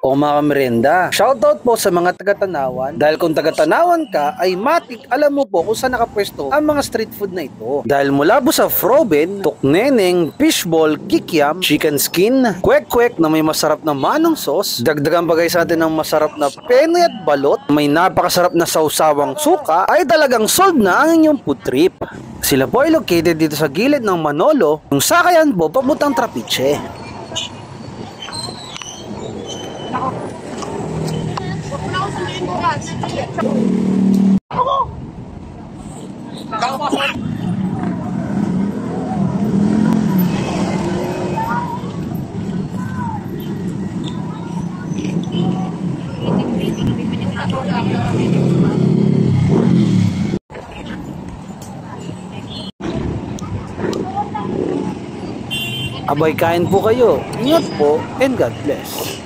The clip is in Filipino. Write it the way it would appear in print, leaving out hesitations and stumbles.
o mga merenda. Shoutout po sa mga taga-Tanawan dahil kung taga-Tanawan ka ay matik alam mo po kung saan nakapwesto ang mga street food na ito. Dahil mula po sa froben, tukneneng, fishball, kikiam, chicken skin, kwek-kwek na may masarap na manong sauce, dagdagan pa guys natin ng masarap na penoy at balot, may napakasarap na sausawang suka, ay talagang sold na ang inyong food trip. Sila po ay located dito sa gilid ng Manolo, yung sakayan po papuntang Trapiche. Abay, kain po kayo. Ingat po and God bless.